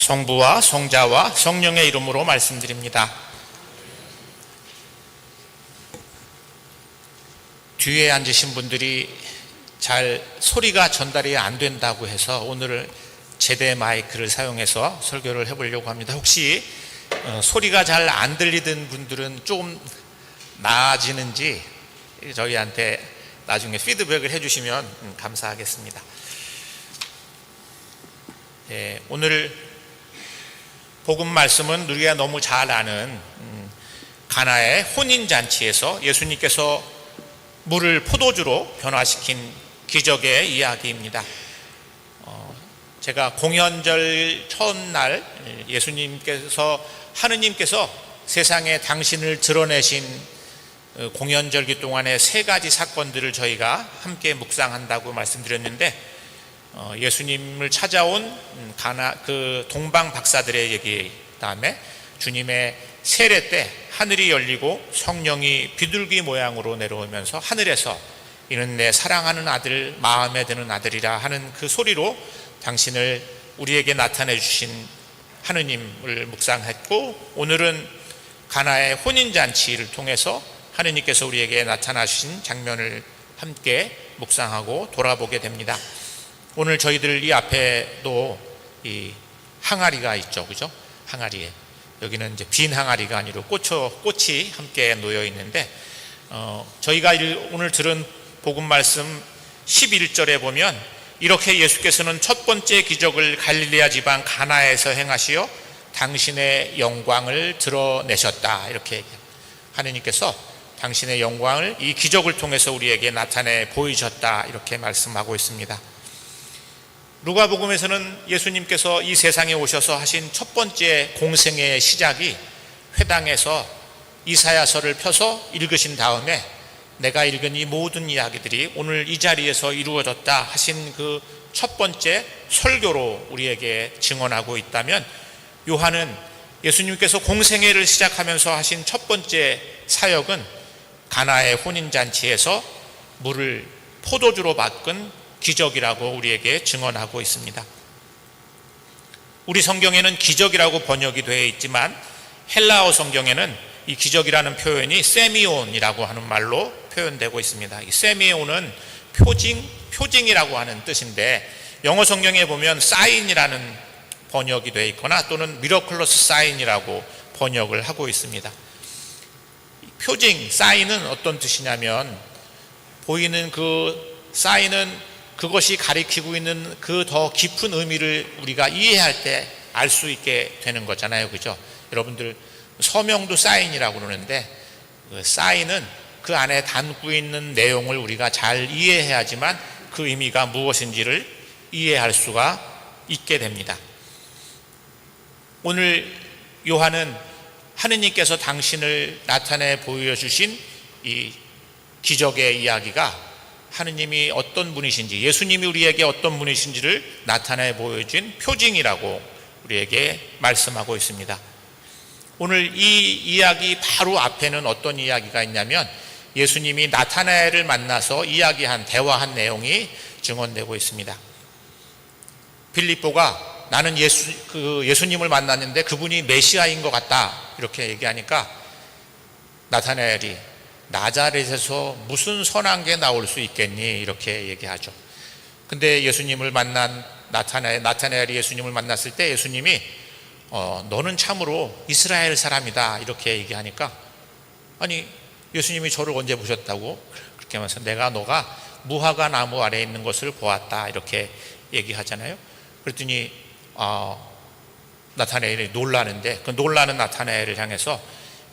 성부와 성자와 성령의 이름으로 말씀드립니다. 뒤에 앉으신 분들이 잘 소리가 전달이 안 된다고 해서 오늘 제대 마이크를 사용해서 설교를 해보려고 합니다. 혹시 소리가 잘 안 들리던 분들은 조금 나아지는지 저희한테 나중에 피드백을 해주시면 감사하겠습니다. 오늘 복음 말씀은 우리가 너무 잘 아는 가나의 혼인잔치에서 예수님께서 물을 포도주로 변화시킨 기적의 이야기입니다. 제가 공연절 첫날 하느님께서 세상에 당신을 드러내신 공연절기 동안의 세 가지 사건들을 저희가 함께 묵상한다고 말씀드렸는데, 예수님을 찾아온 그 동방 박사들의 얘기, 다음에 주님의 세례 때 하늘이 열리고 성령이 비둘기 모양으로 내려오면서 하늘에서 이는 내 사랑하는 아들, 마음에 드는 아들이라 하는 그 소리로 당신을 우리에게 나타내 주신 하느님을 묵상했고, 오늘은 가나의 혼인잔치를 통해서 하느님께서 우리에게 나타나 주신 장면을 함께 묵상하고 돌아보게 됩니다. 오늘 저희들 이 앞에도 이 항아리가 있죠, 그죠? 항아리에 여기는 이제 빈 항아리가 아니라 꽃이 함께 놓여 있는데, 저희가 오늘 들은 복음 말씀 11절에 보면 이렇게 예수께서는 첫 번째 기적을 갈릴리아 지방 가나에서 행하시어 당신의 영광을 드러내셨다, 이렇게 하느님께서 당신의 영광을 이 기적을 통해서 우리에게 나타내 보이셨다, 이렇게 말씀하고 있습니다. 누가복음에서는 예수님께서 이 세상에 오셔서 하신 첫 번째 공생의 시작이 회당에서 이사야서를 펴서 읽으신 다음에 내가 읽은 이 모든 이야기들이 오늘 이 자리에서 이루어졌다 하신 그 첫 번째 설교로 우리에게 증언하고 있다면, 요한은 예수님께서 공생애를 시작하면서 하신 첫 번째 사역은 가나의 혼인잔치에서 물을 포도주로 바꾼 기적이라고 우리에게 증언하고 있습니다. 우리 성경에는 기적이라고 번역이 되어 있지만 헬라어 성경에는 이 기적이라는 표현이 세미온이라고 하는 말로 표현되고 있습니다. 이 세미온은 표징이라고 하는 뜻인데, 영어 성경에 보면 사인이라는 번역이 되어 있거나 또는 미러클러스 사인이라고 번역을 하고 있습니다. 표징, 사인은 어떤 뜻이냐면, 보이는 그 사인은 그것이 가리키고 있는 그 더 깊은 의미를 우리가 이해할 때 알 수 있게 되는 거잖아요, 그죠? 여러분들 서명도 사인이라고 그러는데, 그 사인은 그 안에 담고 있는 내용을 우리가 잘 이해해야지만 그 의미가 무엇인지를 이해할 수가 있게 됩니다. 오늘 요한은 하느님께서 당신을 나타내 보여주신 이 기적의 이야기가 하느님이 어떤 분이신지, 예수님이 우리에게 어떤 분이신지를 나타내 보여준 표징이라고 우리에게 말씀하고 있습니다. 오늘 이 이야기 바로 앞에는 어떤 이야기가 있냐면, 예수님이 나타나엘을 만나서 대화한 내용이 증언되고 있습니다. 빌립보가 나는 예수님을 만났는데 그분이 메시아인 것 같다, 이렇게 얘기하니까 나타나엘이 나자렛에서 무슨 선한 게 나올 수 있겠니, 이렇게 얘기하죠. 근데 예수님을 만난 나타나엘이 예수님을 만났을 때 예수님이 너는 참으로 이스라엘 사람이다, 이렇게 얘기하니까, 아니 예수님이 저를 언제 보셨다고? 그렇게 하면서 너가 무화과 나무 아래에 있는 것을 보았다, 이렇게 얘기하잖아요. 그랬더니 나타나엘이 놀라는데, 그 놀라는 나타나엘을 향해서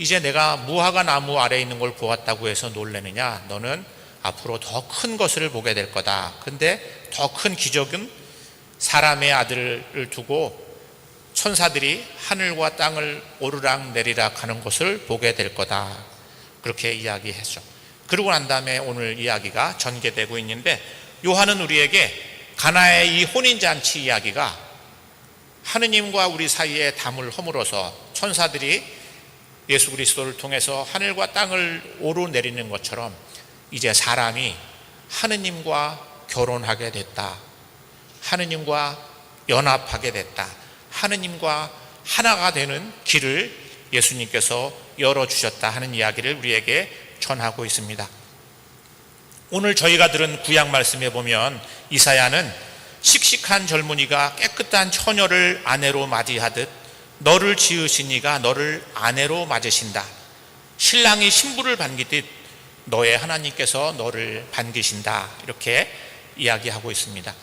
이제 내가 무화과 나무 아래에 있는 걸 보았다고 해서 놀라느냐? 너는 앞으로 더 큰 것을 보게 될 거다. 근데 더 큰 기적은 사람의 아들을 두고 천사들이 하늘과 땅을 오르락 내리락 하는 것을 보게 될 거다, 그렇게 이야기했죠. 그러고 난 다음에 오늘 이야기가 전개되고 있는데, 요한은 우리에게 가나의 이 혼인잔치 이야기가 하느님과 우리 사이에 담을 허물어서 천사들이 예수 그리스도를 통해서 하늘과 땅을 오르내리는 것처럼 이제 사람이 하느님과 결혼하게 됐다, 하느님과 연합하게 됐다, 하느님과 하나가 되는 길을 예수님께서 열어주셨다 하는 이야기를 우리에게 전하고 있습니다. 오늘 저희가 들은 구약 말씀에 보면 이사야는 씩씩한 젊은이가 깨끗한 처녀를 아내로 맞이하듯 너를 지으신 이가 너를 아내로 맞으신다. 신랑이 신부를 반기듯 너의 하나님께서 너를 반기신다. 이렇게 이야기하고 있습니다.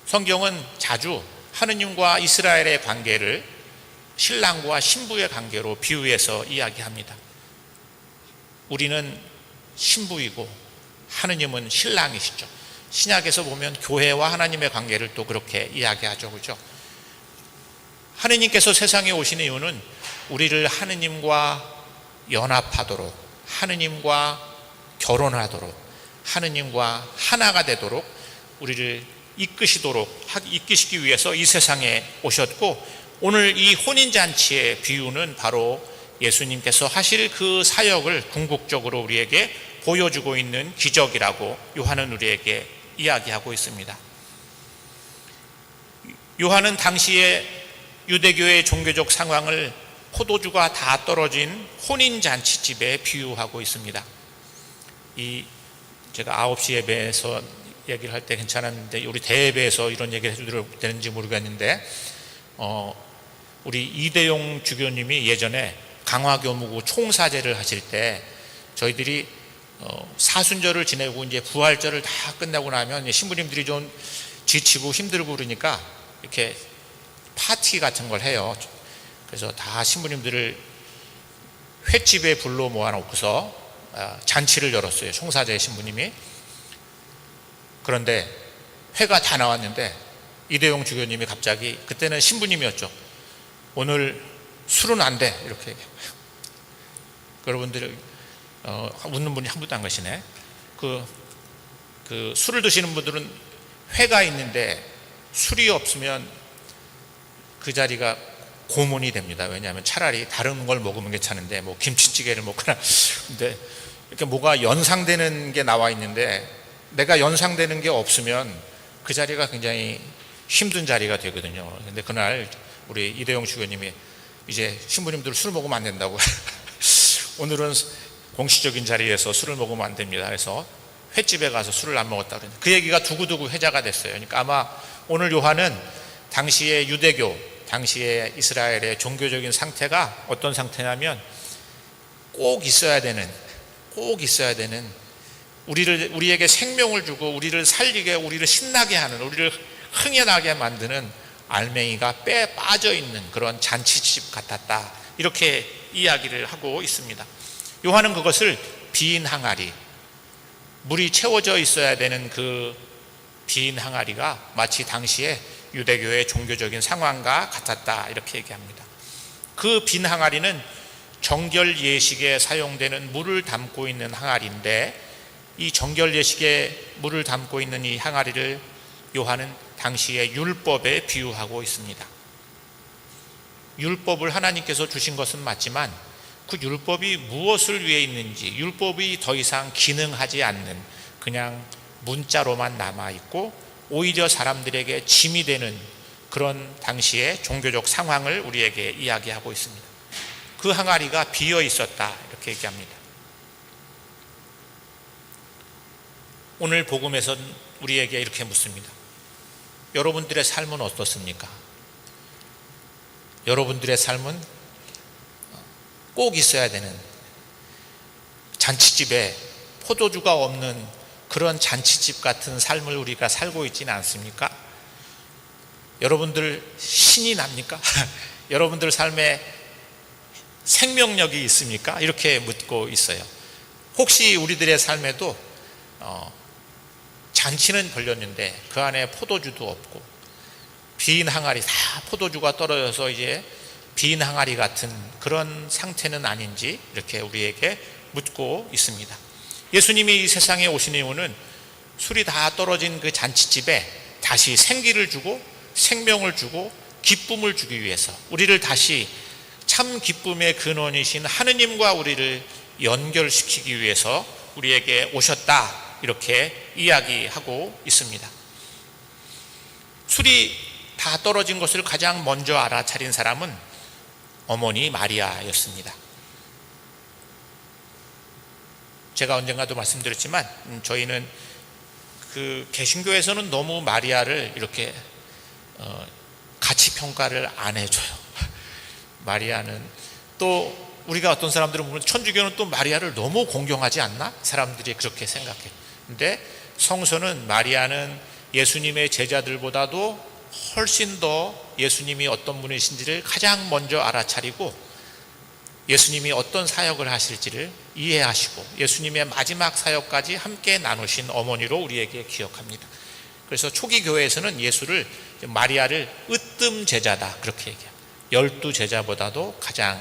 성경은 자주 하느님과 이스라엘의 관계를 신랑과 신부의 관계로 비유해서 이야기합니다. 우리는 신부이고 하느님은 신랑이시죠. 신약에서 보면 교회와 하나님의 관계를 또 그렇게 이야기하죠. 그죠? 하느님께서 세상에 오신 이유는 우리를 하느님과 연합하도록, 하느님과 결혼하도록, 하느님과 하나가 되도록 우리를 이끄시기 위해서 이 세상에 오셨고, 오늘 이 혼인잔치의 비유는 바로 예수님께서 하실 그 사역을 궁극적으로 우리에게 보여주고 있는 기적이라고 요한은 우리에게 이야기하고 있습니다. 요한은 당시에 유대교의 종교적 상황을 포도주가 다 떨어진 혼인잔치집에 비유하고 있습니다. 제가 9시 예배에서 얘기를 할 때 괜찮았는데 우리 대예배에서 이런 얘기를 해도 되는지 모르겠는데 우리 이대용 주교님이 예전에 강화교무구 총사제를 하실 때 저희들이 사순절을 지내고 이제 부활절을 다 끝나고 나면 신부님들이 좀 지치고 힘들고 그러니까 이렇게 파티 같은 걸 해요. 그래서 다 신부님들을 횟집에 불러 모아놓고서 잔치를 열었어요. 총사제 신부님이. 그런데 회가 다 나왔는데 이대용 주교님이 갑자기, 그때는 신부님이었죠, 오늘 술은 안 돼, 이렇게 얘기해요. 여러분들 웃는 분이 한 분도 안 계시네. 그 술을 드시는 분들은 회가 있는데 술이 없으면 그 자리가 고문이 됩니다. 왜냐하면 차라리 다른 걸 먹으면 괜찮은데 뭐 김치찌개를 먹거나, 근데 이렇게 뭐가 연상되는 게 나와 있는데 내가 연상되는 게 없으면 그 자리가 굉장히 힘든 자리가 되거든요. 근데 그날 우리 이대용 주교님이 이제 신부님들 술 먹으면 안 된다고 오늘은 공식적인 자리에서 술을 먹으면 안 됩니다. 그래서 횟집에 가서 술을 안 먹었다. 그 얘기가 두고두고 회자가 됐어요. 그러니까 아마 오늘 요한은 당시의 유대교, 당시의 이스라엘의 종교적인 상태가 어떤 상태냐면 꼭 있어야 되는 우리에게 생명을 주고 우리를 살리게, 우리를 신나게 하는, 우리를 흥연하게 만드는 알맹이가 빼 빠져 있는 그런 잔치집 같았다, 이렇게 이야기를 하고 있습니다. 요한은 그것을 빈 항아리, 물이 채워져 있어야 되는 그 빈 항아리가 마치 당시에 유대교의 종교적인 상황과 같았다, 이렇게 얘기합니다. 그 빈 항아리는 정결 예식에 사용되는 물을 담고 있는 항아리인데, 이 정결 예식에 물을 담고 있는 이 항아리를 요한은 당시의 율법에 비유하고 있습니다. 율법을 하나님께서 주신 것은 맞지만 그 율법이 무엇을 위해 있는지, 율법이 더 이상 기능하지 않는 그냥 문자로만 남아있고 오히려 사람들에게 짐이 되는 그런 당시의 종교적 상황을 우리에게 이야기하고 있습니다. 그 항아리가 비어 있었다, 이렇게 얘기합니다. 오늘 복음에서는 우리에게 이렇게 묻습니다. 여러분들의 삶은 어떻습니까? 여러분들의 삶은 꼭 있어야 되는 잔치집에 포도주가 없는 그런 잔치집 같은 삶을 우리가 살고 있지는 않습니까? 여러분들 신이 납니까? 여러분들 삶에 생명력이 있습니까? 이렇게 묻고 있어요. 혹시 우리들의 삶에도 잔치는 벌렸는데 그 안에 포도주도 없고 빈 항아리, 다 포도주가 떨어져서 이제 빈 항아리 같은 그런 상태는 아닌지 이렇게 우리에게 묻고 있습니다. 예수님이 이 세상에 오신 이유는 술이 다 떨어진 그 잔치집에 다시 생기를 주고 생명을 주고 기쁨을 주기 위해서, 우리를 다시 참 기쁨의 근원이신 하느님과 우리를 연결시키기 위해서 우리에게 오셨다, 이렇게 이야기하고 있습니다. 술이 다 떨어진 것을 가장 먼저 알아차린 사람은 어머니 마리아였습니다. 제가 언젠가도 말씀드렸지만 저희는 그 개신교에서는 너무 마리아를 이렇게 가치 평가를 안 해줘요. 마리아는 또 우리가 어떤 사람들은 보면 천주교는 또 마리아를 너무 공경하지 않나? 사람들이 그렇게 생각해. 근데 성서는 마리아는 예수님의 제자들보다도 훨씬 더 예수님이 어떤 분이신지를 가장 먼저 알아차리고 예수님이 어떤 사역을 하실지를 이해하시고 예수님의 마지막 사역까지 함께 나누신 어머니로 우리에게 기억합니다. 그래서 초기 교회에서는 예수를, 마리아를 으뜸 제자다 그렇게 얘기합니다. 12제자보다도 가장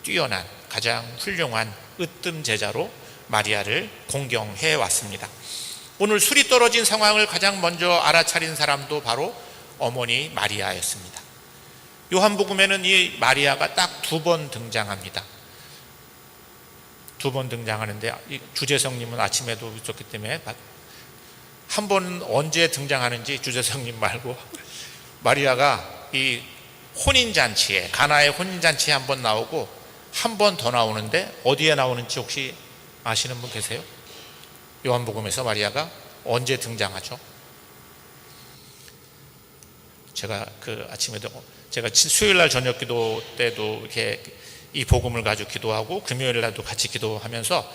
뛰어난, 가장 훌륭한 으뜸 제자로 마리아를 공경해 왔습니다. 오늘 술이 떨어진 상황을 가장 먼저 알아차린 사람도 바로 어머니 마리아였습니다. 요한복음에는 이 마리아가 딱 2번 등장합니다. 2번 등장하는데 주재성님은 아침에도 있었기 때문에 한 번은 언제 등장하는지 주재성님 말고 마리아가 이 혼인잔치에, 가나의 혼인잔치에 한 번 나오고 한 번 더 나오는데 어디에 나오는지 혹시 아시는 분 계세요? 요한복음에서 마리아가 언제 등장하죠? 제가 그 아침에도 제가 수요일 날 저녁 기도 때도 이렇게 이 복음을 가지고 기도하고 금요일 날도 같이 기도하면서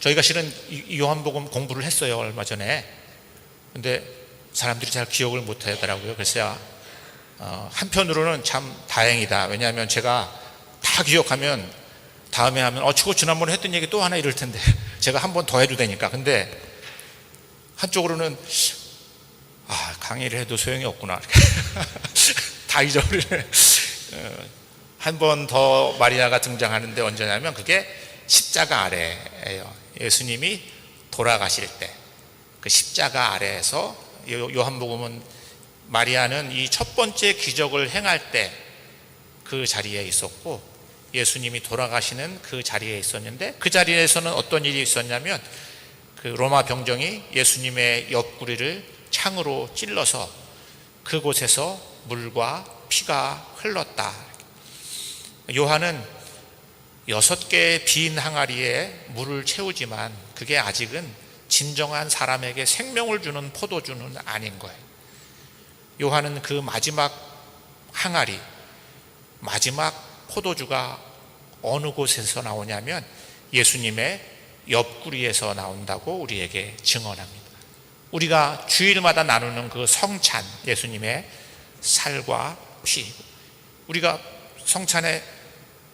저희가 실은 이 요한복음 공부를 했어요, 얼마 전에. 근데 사람들이 잘 기억을 못 하더라고요. 그래서 한편으로는 참 다행이다. 왜냐하면 제가 다 기억하면 다음에 하면 저거 지난번에 했던 얘기 또 하나 이럴 텐데 제가 한 번 더 해도 되니까. 근데 한쪽으로는 강의를 해도 소용이 없구나. 다 잊어버리네. 한 번 더 마리아가 등장하는데 언제냐면 그게 십자가 아래예요. 예수님이 돌아가실 때 그 십자가 아래에서 요한복음은 마리아는 이 첫 번째 기적을 행할 때 그 자리에 있었고 예수님이 돌아가시는 그 자리에 있었는데 그 자리에서는 어떤 일이 있었냐면 그 로마 병정이 예수님의 옆구리를 창으로 찔러서 그곳에서 물과 피가 흘렀다. 요한은 6개의 빈 항아리에 물을 채우지만 그게 아직은 진정한 사람에게 생명을 주는 포도주는 아닌 거예요. 요한은 그 마지막 항아리, 마지막 포도주가 어느 곳에서 나오냐면 예수님의 옆구리에서 나온다고 우리에게 증언합니다. 우리가 주일마다 나누는 그 성찬, 예수님의 살과 피, 우리가 성찬에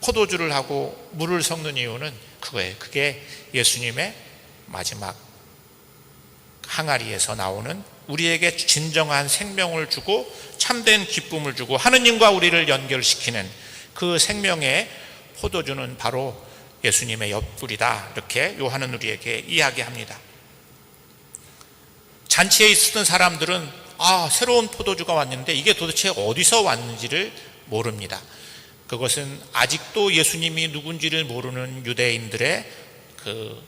포도주를 하고 물을 섞는 이유는 그거예요. 그게 예수님의 마지막 항아리에서 나오는 우리에게 진정한 생명을 주고 참된 기쁨을 주고 하느님과 우리를 연결시키는 그 생명의 포도주는 바로 예수님의 옆구리다. 이렇게 요한은 우리에게 이야기합니다. 잔치에 있었던 사람들은 새로운 포도주가 왔는데 이게 도대체 어디서 왔는지를 모릅니다. 그것은 아직도 예수님이 누군지를 모르는 유대인들의 그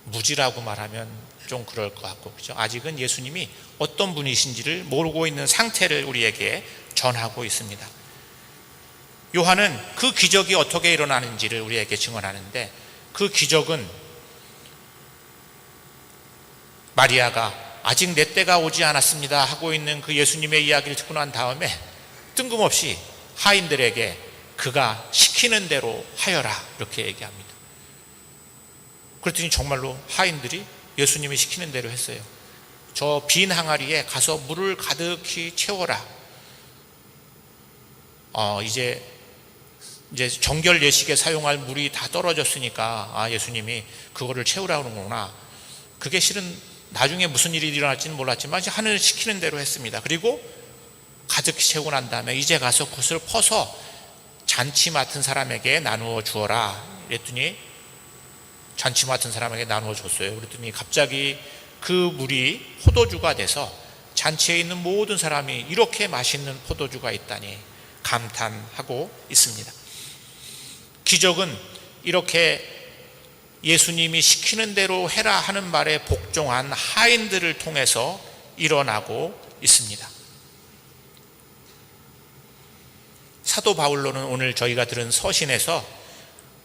무지라고 말하면 좀 그럴 것 같고, 그죠? 아직은 예수님이 어떤 분이신지를 모르고 있는 상태를 우리에게 전하고 있습니다. 요한은 그 기적이 어떻게 일어나는지를 우리에게 증언하는데 그 기적은 마리아가 아직 내 때가 오지 않았습니다 하고 있는 그 예수님의 이야기를 듣고 난 다음에 뜬금없이 하인들에게 그가 시키는 대로 하여라 이렇게 얘기합니다. 그랬더니 정말로 하인들이 예수님이 시키는 대로 했어요. 저 빈 항아리에 가서 물을 가득히 채워라. 이제 정결 예식에 사용할 물이 다 떨어졌으니까 예수님이 그거를 채우라고 하는구나. 그게 실은 나중에 무슨 일이 일어날지는 몰랐지만 하늘 시키는 대로 했습니다. 그리고 가득히 채우고 난 다음에 이제 가서 그것을 퍼서 잔치 맡은 사람에게 나누어 주어라. 그랬더니 잔치 맡은 사람에게 나누어 줬어요. 그랬더니 갑자기 그 물이 포도주가 돼서 잔치에 있는 모든 사람이 이렇게 맛있는 포도주가 있다니 감탄하고 있습니다. 기적은 이렇게 예수님이 시키는 대로 해라 하는 말에 복종한 하인들을 통해서 일어나고 있습니다. 사도 바울로는 오늘 저희가 들은 서신에서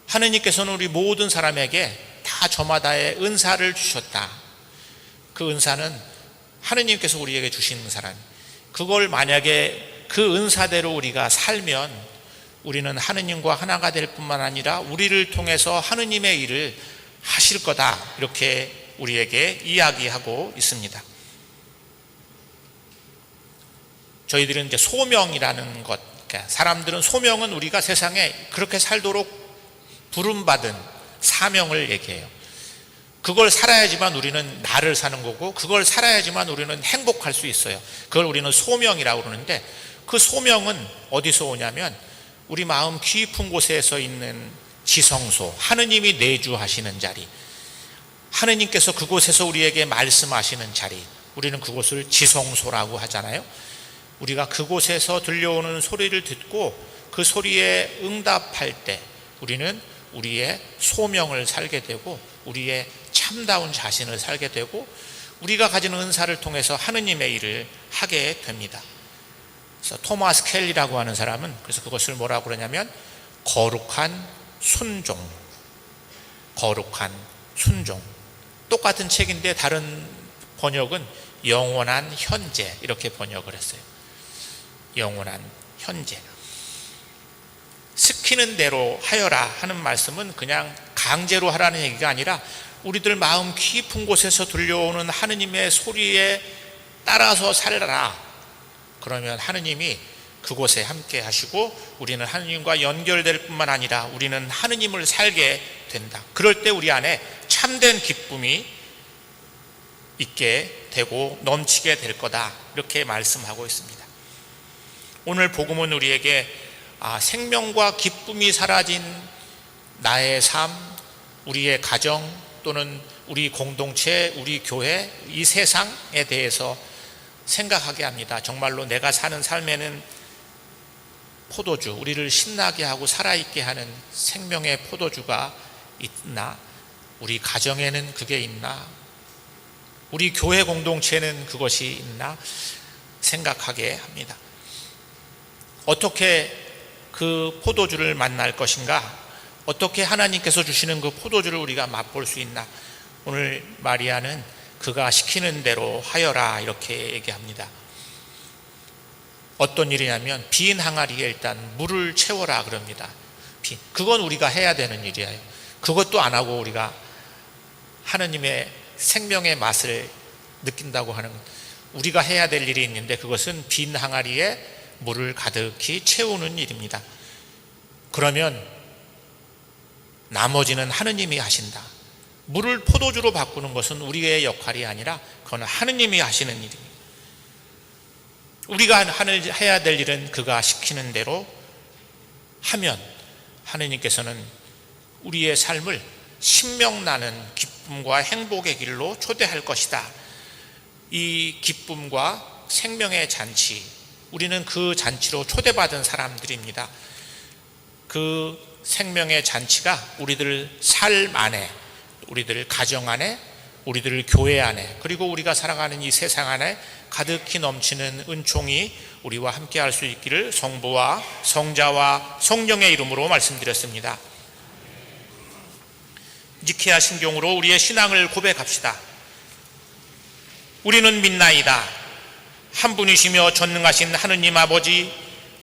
하느님께서는 우리 모든 사람에게 다 저마다의 은사를 주셨다. 그 은사는 하느님께서 우리에게 주신 은사란, 그걸 만약에 그 은사대로 우리가 살면 우리는 하느님과 하나가 될 뿐만 아니라 우리를 통해서 하느님의 일을 하실 거다, 이렇게 우리에게 이야기하고 있습니다. 저희들은 이제 소명이라는 것, 그러니까 사람들은 소명은 우리가 세상에 그렇게 살도록 부름받은 사명을 얘기해요. 그걸 살아야지만 우리는 나를 사는 거고, 그걸 살아야지만 우리는 행복할 수 있어요. 그걸 우리는 소명이라고 그러는데, 그 소명은 어디서 오냐면 우리 마음 깊은 곳에서 있는 지성소, 하느님이 내주하시는 자리, 하느님께서 그곳에서 우리에게 말씀하시는 자리, 우리는 그곳을 지성소라고 하잖아요. 우리가 그곳에서 들려오는 소리를 듣고 그 소리에 응답할 때 우리는 우리의 소명을 살게 되고 우리의 참다운 자신을 살게 되고 우리가 가진 은사를 통해서 하느님의 일을 하게 됩니다. 그래서 토마스 켈리라고 하는 사람은 그래서 그것을 뭐라고 그러냐면 거룩한 순종, 거룩한 순종. 똑같은 책인데 다른 번역은 영원한 현재, 이렇게 번역을 했어요. 영원한 현재. 시키는 대로 하여라 하는 말씀은 그냥 강제로 하라는 얘기가 아니라 우리들 마음 깊은 곳에서 들려오는 하느님의 소리에 따라서 살아라. 그러면 하느님이 그곳에 함께 하시고 우리는 하느님과 연결될 뿐만 아니라 우리는 하느님을 살게 된다. 그럴 때 우리 안에 참된 기쁨이 있게 되고 넘치게 될 거다, 이렇게 말씀하고 있습니다. 오늘 복음은 우리에게 생명과 기쁨이 사라진 나의 삶, 우리의 가정 또는 우리 공동체, 우리 교회, 이 세상에 대해서 생각하게 합니다. 정말로 내가 사는 삶에는 포도주, 우리를 신나게 하고 살아있게 하는 생명의 포도주가 있나? 우리 가정에는 그게 있나? 우리 교회 공동체는 그것이 있나? 생각하게 합니다. 어떻게 그 포도주를 만날 것인가? 어떻게 하나님께서 주시는 그 포도주를 우리가 맛볼 수 있나? 오늘 마리아는 그가 시키는 대로 하여라, 이렇게 얘기합니다. 어떤 일이냐면 빈 항아리에 일단 물을 채워라 그럽니다. 그건 우리가 해야 되는 일이에요. 그것도 안 하고 우리가 하느님의 생명의 맛을 느낀다고 하는, 우리가 해야 될 일이 있는데 그것은 빈 항아리에 물을 가득히 채우는 일입니다. 그러면 나머지는 하느님이 하신다. 물을 포도주로 바꾸는 것은 우리의 역할이 아니라 그건 하느님이 하시는 일입니다. 우리가 해야 될 일은 그가 시키는 대로 하면 하느님께서는 우리의 삶을 신명나는 기쁨과 행복의 길로 초대할 것이다. 이 기쁨과 생명의 잔치, 우리는 그 잔치로 초대받은 사람들입니다. 그 생명의 잔치가 우리들 삶 안에, 우리들 가정 안에, 우리들 교회 안에, 그리고 우리가 살아가는 이 세상 안에 가득히 넘치는 은총이 우리와 함께 할 수 있기를 성부와 성자와 성령의 이름으로 말씀드렸습니다. 니케아 신경으로 우리의 신앙을 고백합시다. 우리는 믿나이다. 한 분이시며 전능하신 하느님 아버지,